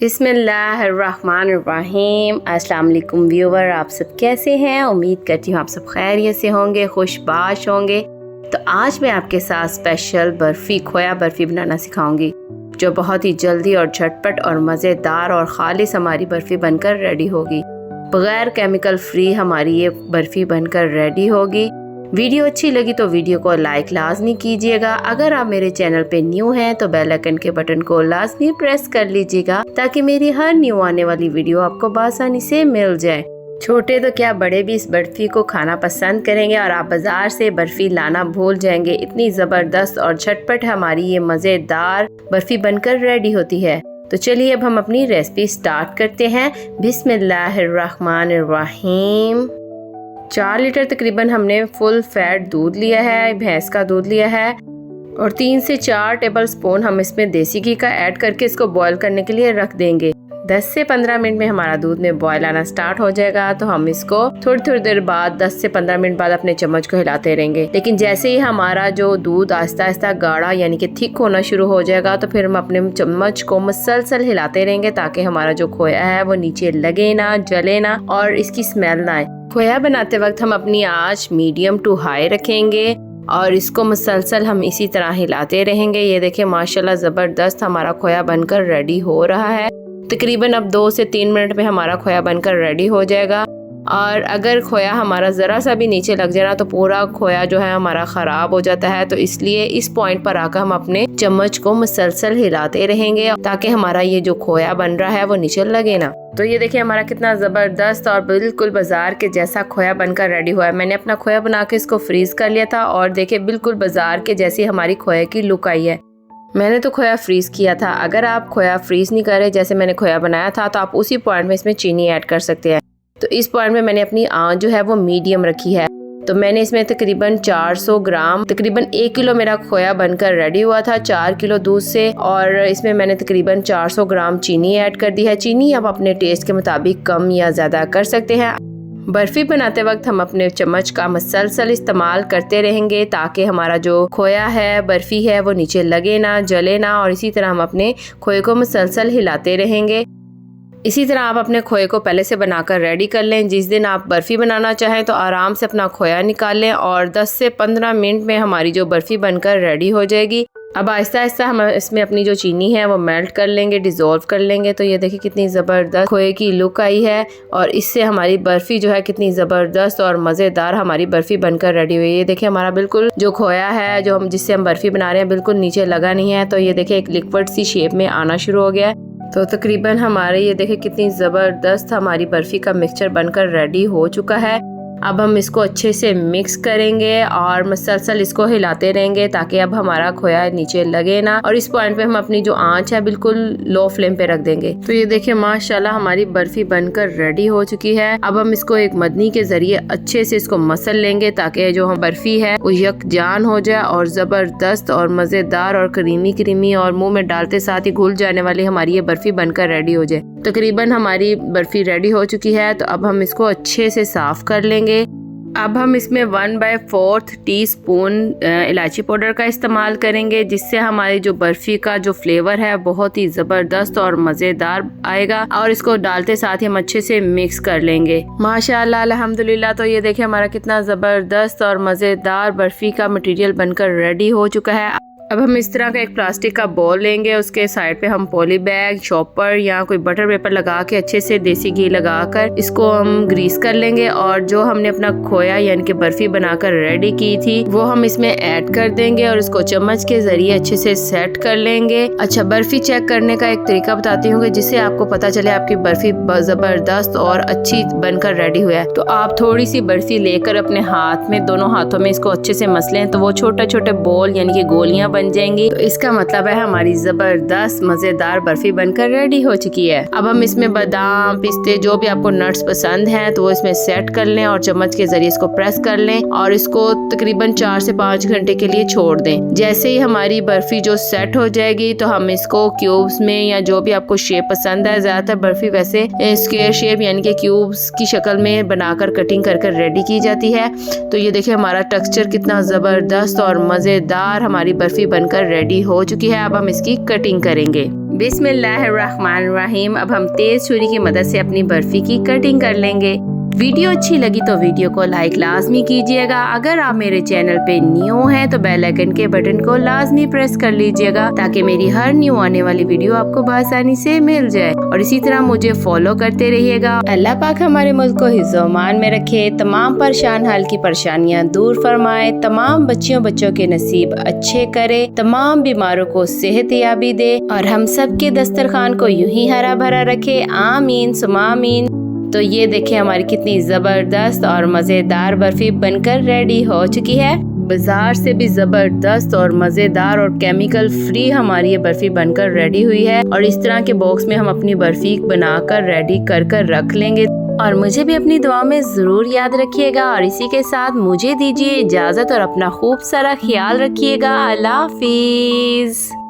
बिस्मिल्लाहिर्रहमानिर्रहीम। अस्सलाम वालेकुम व्यूवर, आप सब कैसे हैं? उम्मीद करती हूँ आप सब खैरियत से होंगे, खुशबाश होंगे। तो आज मैं आपके साथ स्पेशल बर्फ़ी, खोया बर्फ़ी बनाना सिखाऊंगी, जो बहुत ही जल्दी और झटपट और मज़ेदार और ख़ालिस हमारी बर्फ़ी बनकर रेडी होगी। बग़ैर केमिकल फ्री हमारी ये बर्फ़ी बनकर रेडी होगी। वीडियो अच्छी लगी तो वीडियो को लाइक लाजमी कीजिएगा। अगर आप मेरे चैनल पे न्यू हैं तो बेल आइकन के बटन को लाजमी प्रेस कर लीजिएगा, ताकि मेरी हर न्यू आने वाली वीडियो आपको आसानी से मिल जाए। छोटे तो क्या बड़े भी इस बर्फ़ी को खाना पसंद करेंगे और आप बाज़ार से बर्फ़ी लाना भूल जाएंगे। इतनी ज़बरदस्त और झटपट हमारी ये मज़ेदार बर्फ़ी बनकर रेडी होती है। तो चलिए अब हम अपनी रेसिपी स्टार्ट करते हैं। बिस्मिल्लाहिर्रहमानिर्रहीम। 4 लीटर तकरीबन हमने फुल फैट दूध लिया है, भैंस का दूध लिया है, और 3 से 4 टेबल स्पून हम इसमें देसी घी का ऐड करके इसको बॉईल करने के लिए रख देंगे। 10 से 15 मिनट में हमारा दूध में बॉईल आना स्टार्ट हो जाएगा, तो हम इसको थोड़ी देर बाद 10 से 15 मिनट बाद अपने चम्मच को हिलाते रहेंगे। लेकिन जैसे ही हमारा जो दूध आहिस्ता आहिस्ता गाढ़ा यानी कि थिक होना शुरू हो जाएगा, तो फिर हम अपने चम्मच को मुसलसल हिलाते रहेंगे, ताकि हमारा जो खोया है वो नीचे लगे ना, जले ना और इसकी स्मेल ना आए। खोया बनाते वक्त हम अपनी आंच मीडियम टू हाई रखेंगे और इसको मुसलसल हम इसी तरह हिलाते रहेंगे। ये देखिए माशाल्लाह ज़बरदस्त हमारा खोया बनकर रेडी हो रहा है। तकरीबन अब 2 से 3 मिनट में हमारा खोया बनकर रेडी हो जाएगा। और अगर खोया हमारा ज़रा सा भी नीचे लग जाए ना, तो पूरा खोया जो है हमारा ख़राब हो जाता है। तो इसलिए इस पॉइंट पर आकर हम अपने चम्मच को मुसलसल हिलाते रहेंगे, ताकि हमारा ये जो खोया बन रहा है वो नीचे लगे ना। तो ये देखिए हमारा कितना ज़बरदस्त और बिल्कुल बाजार के जैसा खोया बनकर रेडी हुआ है। मैंने अपना खोया बना के इसको फ्रीज़ कर लिया था, और देखिए बिल्कुल बाजार के जैसी हमारी खोया की लुक आई है। मैंने तो खोया फ्रीज़ किया था। अगर आप खोया फ्रीज़ नहीं करें जैसे मैंने खोया बनाया था, तो आप उसी पॉइंट में इसमें चीनी ऐड कर सकते हैं। तो इस पॉइंट में मैंने अपनी आंच जो है वो मीडियम रखी है। तो मैंने इसमें तकरीबन 400 ग्राम, तकरीबन 1 किलो मेरा खोया बनकर रेडी हुआ था 4 किलो दूध से, और इसमें मैंने तकरीबन 400 ग्राम चीनी ऐड कर दी है। चीनी आप अपने टेस्ट के मुताबिक कम या ज़्यादा कर सकते हैं। बर्फ़ी बनाते वक्त हम अपने चम्मच का मुसलसल इस्तेमाल करते रहेंगे, ताकि हमारा जो खोया है, बर्फ़ी है, वो नीचे लगे ना, जले ना, और इसी तरह हम अपने खोए को मुसलसल हिलाते रहेंगे। इसी तरह आप अपने खोए को पहले से बनाकर रेडी कर लें। जिस दिन आप बर्फ़ी बनाना चाहें तो आराम से अपना खोया निकाल लें, और 10 से 15 मिनट में हमारी जो बर्फ़ी बनकर रेडी हो जाएगी। अब आहिस्ता आहिस्ता हम इसमें अपनी जो चीनी है वो मेल्ट कर लेंगे, डिज़ोल्व कर लेंगे। तो ये देखिए कितनी ज़बरदस्त खोए की लुक आई है, और इससे हमारी बर्फ़ी जो है कितनी ज़बरदस्त और मज़ेदार हमारी बर्फ़ी बनकर रेडी हुई है। ये देखिए हमारा बिल्कुल जो खोया है, जो हम जिससे हम बर्फ़ी बना रहे हैं, बिल्कुल नीचे लगा नहीं है। तो ये देखिए एक लिक्विड सी शेप में आना शुरू हो गया है। तो तकरीबन हमारे ये देखिए कितनी ज़बरदस्त हमारी बर्फ़ी का मिक्सचर बनकर रेडी हो चुका है। अब हम इसको अच्छे से मिक्स करेंगे और मुसलसल इसको हिलाते रहेंगे, ताकि अब हमारा खोया नीचे लगे ना। और इस पॉइंट पे हम अपनी जो आंच है बिल्कुल लो फ्लेम पे रख देंगे। तो ये देखिए माशाल्लाह हमारी बर्फ़ी बनकर रेडी हो चुकी है। अब हम इसको एक मदनी के जरिए अच्छे से इसको मसल लेंगे, ताकि जो हम बर्फ़ी है वो यकजान हो जाए और ज़बरदस्त और मज़ेदार और क्रीमी और मुँह में डालते साथ ही घुल जाने वाली हमारी ये बर्फ़ी बनकर रेडी हो जाए। तकरीबन हमारी बर्फ़ी रेडी हो चुकी है। तो अब हम इसको अच्छे से साफ़ कर लेंगे। अब हम इसमें 1/4 टीस्पून इलायची पाउडर का इस्तेमाल करेंगे, जिससे हमारी जो बर्फ़ी का जो फ्लेवर है बहुत ही ज़बरदस्त और मज़ेदार आएगा। और इसको डालते साथ ही हम अच्छे से मिक्स कर लेंगे। माशाल्लाह अल्हम्दुलिल्लाह। तो ये देखिए हमारा कितना ज़बरदस्त और मज़ेदार बर्फ़ी का मटेरियल बनकर रेडी हो चुका है। अब हम इस तरह का एक प्लास्टिक का बॉल लेंगे, उसके साइड पे हम पॉली बैग, चॉपर या कोई बटर पेपर लगा के अच्छे से देसी घी लगाकर इसको हम ग्रीस कर लेंगे, और जो हमने अपना खोया यानी कि बर्फ़ी बनाकर रेडी की थी वो हम इसमें ऐड कर देंगे, और इसको चम्मच के जरिए अच्छे से सेट कर लेंगे। अच्छा, बर्फ़ी चेक करने का एक तरीका बताती हूँ, जिससे आपको पता चले आपकी बर्फ़ी ज़बरदस्त और अच्छी बनकर रेडी हुआ है। तो आप थोड़ी सी बर्फ़ी लेकर अपने हाथ में, दोनों हाथों में इसको अच्छे से मसलें, तो वो छोटे छोटे बॉल यानी कि गोलियां बन जाएंगी। तो इसका मतलब है हमारी ज़बरदस्त मज़ेदार बर्फ़ी बनकर रेडी हो चुकी है। अब हम इसमें बादाम, पिस्ते, जो भी आपको नट्स पसंद हैं, तो वो इसमें सेट कर लें और चम्मच के जरिए इसको प्रेस कर लें, और इसको तकरीबन 4 से 5 घंटे के लिए छोड़ दें। जैसे ही हमारी बर्फ़ी जो सेट हो जाएगी, तो हम इसको क्यूब्स में या जो भी आपको शेप पसंद है, ज़्यादातर बर्फ़ी वैसे स्क्वायर शेप यानी कि क्यूब्स की शक्ल में बनाकर कटिंग कर रेडी की जाती है। तो ये देखिए हमारा टेक्सचर कितना ज़बरदस्त और मज़ेदार हमारी बर्फ़ी बनकर रेडी हो चुकी है। अब हम इसकी कटिंग करेंगे। बिस्मिल्लाहिर्रहमानिर्रहीम। अब हम तेज छुरी की मदद से अपनी बर्फी की कटिंग कर लेंगे। वीडियो अच्छी लगी तो वीडियो को लाइक लाजमी कीजिएगा। अगर आप मेरे चैनल पे न्यू हैं तो बेल आइकन के बटन को लाजमी प्रेस कर लीजिएगा ताकि मेरी हर न्यू आने वाली वीडियो आपको बआसानी से मिल जाए। और इसी तरह मुझे फॉलो करते रहिएगा। अल्लाह पाक हमारे मुल्क को हिफ्ज़-ओ-अमान में रखे, तमाम परेशान हाल की परेशानियाँ दूर फरमाए, तमाम बच्चों के नसीब अच्छे करे, तमाम बीमारों को सेहत याबी दे और हम सब के दस्तरखान को यूं ही हरा भरा रखे। आमीन सुमा आमीन। तो ये देखें हमारी कितनी ज़बरदस्त और मज़ेदार बर्फ़ी बनकर रेडी हो चुकी है। बाज़ार से भी ज़बरदस्त और मज़ेदार और केमिकल फ्री हमारी ये बर्फ़ी बनकर रेडी हुई है। और इस तरह के बॉक्स में हम अपनी बर्फ़ी बनाकर रेडी कर रख लेंगे। और मुझे भी अपनी दुआ में ज़रूर याद रखिएगा। और इसी के साथ मुझे दीजिए इजाज़त और अपना खूब सारा ख्याल रखिएगा। अल्लाह हाफ़िज़।